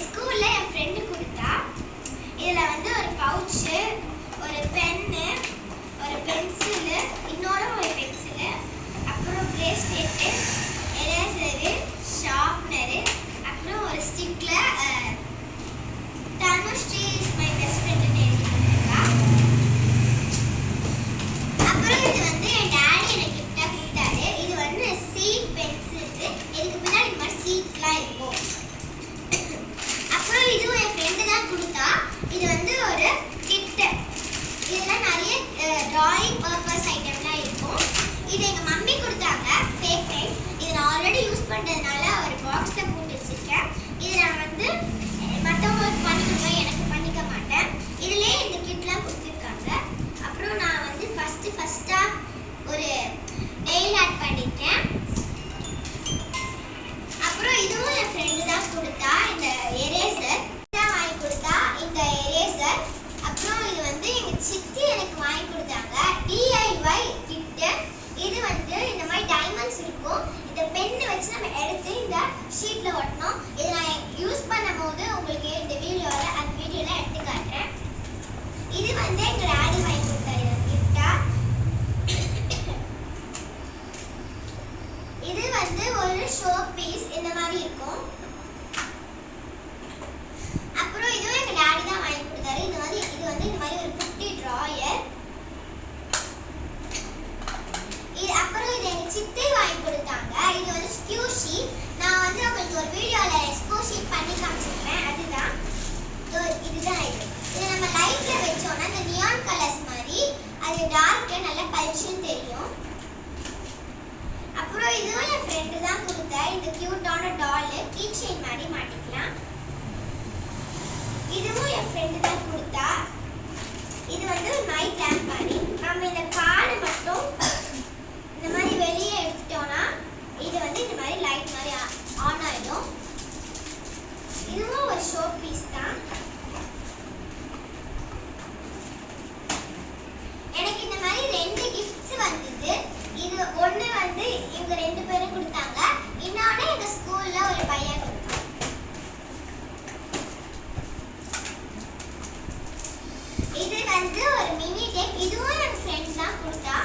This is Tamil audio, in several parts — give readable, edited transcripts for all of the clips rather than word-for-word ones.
ஸ்கூல்ல என் ஃப்ரெண்டு கொடுத்தா. இதுல வந்து ஒரு பவுச்சு, ஒரு பென்னு, ஒரு பென்சிலு, இன்னொரு ஒரு பென்சிலு, அப்புறம் பிரேஸ்லெட், எரேசர், ஷார்ப்னர், அப்புறம் ஒரு ஸ்டிக்ல Dhanushree is my best friend எழுதிருக்கா. அப்புறம் இது வந்து என் டாடி எனக்கு கிஃப்டா கொடுத்தாரு. இது வந்து சீட் பென்சில்ஸ். இதுக்கு பின்னாடி இந்த மாதிரி சீட்ஸ்லாம் இருக்கும். அப்புறம் இதுவும் என் ஃப்ரெண்டு தான் கொடுத்தா. இது வந்து ஒரு கிட். இதுல நிறைய டிராயிங் பர்பஸ் ஐட்டம்லாம் இருக்கும். இது எங்க மம்மி கொடுத்தாங்க, ஃபேக் டைம். இது நான் ஆல்ரெடி யூஸ் பண்றதுனால ஒரு பாக்ஸ்ல போட்டு வச்சிருக்கேன். இது நான் வந்து மற்றவங்களுக்கு பண்ணி கொடுப்பேன், எனக்கு பண்ணிக்க மாட்டேன். இதுலயே இந்த கிட்லாம் கொடுத்துருக்காங்க. அப்புறம் நான் வந்து ஃபர்ஸ்டா ஒரு நெயில் ஆர்ட் பண்ணிட்டேன். அப்புறம் இதுவும் என் ஃப்ரெண்டு தான் கொடுத்தா. இந்த எரேசர் தான் வாங்கி கொடுத்தா. இந்த எரேசர். அப்புறம் இது வந்து எங்க சித்தி எனக்கு வாங்கி கொடுத்தாங்க, DIY கிட். இது வந்து இந்த மாதிரி டைமண்ட்ஸ் இருக்கும். இந்த பென் வச்சு நம்ம எடுத்து இந்த ஷீட்ல ஒட்டணும். இதை நான் யூஸ் பண்ணும்போது உங்களுக்கு இந்த அந்த வீடியோல எடுத்து காட்டுறேன். இது வந்து எங்க டாடி வாங்கி கொடுத்தாரு கிஃப்டா. இது வந்து ஒரு ஷோ பீஸ் இந்த மாதிரி இருக்கும். அப்புறம் இதுவும் எங்க டாடி தான் வாங்கி கொடுத்தாரு. இது வந்து இந்த மாதிரி ஒரு குட்டி டிராயர். அப்புறம் இது எங்க சித்தி வாங்கி கொடுத்தாங்க. இது வந்து ஸ்கியூ ஷீட். நான் வந்து உங்களுக்கு ஒரு வீடியோல ஸ்கியூ ஷீட் பண்ணி காமிச்சிருக்கேன். அதுதான் இதுதான். இது நம்ம லைட்ல வச்சோம்னா இந்த நியான் கலர்ஸ் மாதிரி அது டார்க்கா நல்லா பளிச்சுன்னு தெரியும். அப்புறம் இதுவும் என் ஃப்ரெண்டு தான் கொடுத்தா. இந்த கியூட்டான டால் கீ செயின் மாதிரி மாட்டிக்கலாம். இதுவும் என் ஃப்ரெண்டு தான் கொடுத்தா. இது வந்து ஒரு நைட் லேம்ப் மாதிரி. நம்ம இந்த கார்டு மட்டும் இந்த மாதிரி வெளியே எடுத்துட்டோம்னா இது வந்து இந்த மாதிரி லைட் மாதிரி ஆன் ஆயிடும். இதுவும் ஒரு ஷோ பீஸ் தான். எனக்கு இந்த மாதிரி 2 கிஃப்ட்ஸ் வந்தது. இது ஒண்ணு வந்து இவங்க 2 பேரும் கொடுத்தாங்க. இன்னொன்னு எங்க ஸ்கூல்ல ஒரு பையன் கொடுத்தான். இது வந்து ஒரு மினி டேப். இதுவும் என் ஃப்ரெண்ட்ஸ் தான் கொடுத்தா.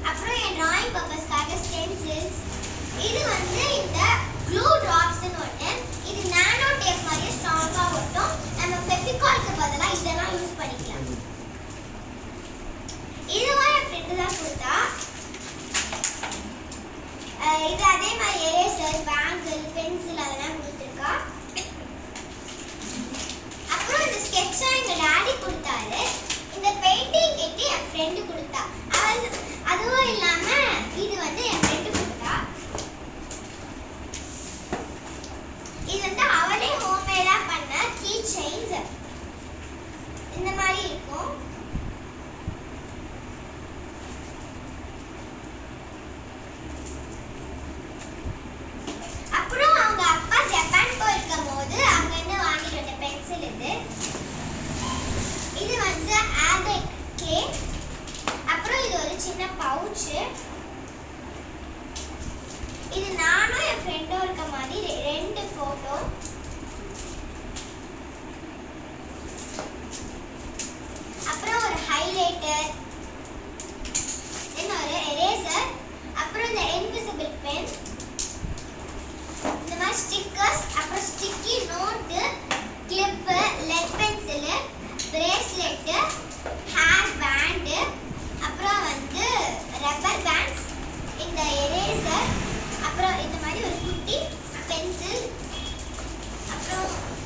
அப்புறம் என் டிராயிங் பர்பஸ்க்காக ஸ்டென்சில்ஸ். இது வந்து இந்த க்ளூ டிராப்ஸ்னு ஒன்று. இது நானோ டேப் மாதிரி ஸ்ட்ராங்கா ஒட்டும். நம்ம ஃபெவிகால்க்கு பதிலா இதெல்லாம் யூஸ் பண்ணிக்கலாம். இதுவும் என் ஃப்ரெண்டு தான் கொடுத்தா. இது அதே மாதிரி எரேசர், பேங்கிள், பென்சில் அதெல்லாம் கொடுத்துருக்கா. அப்புறம் இந்த ஸ்கெட்சும் எங்க டாடி கொடுத்தாரு. இந்த பெயிண்டிங் கிட் என் ஃப்ரெண்டு கொடுத்தா. அதுவும் இல்லாம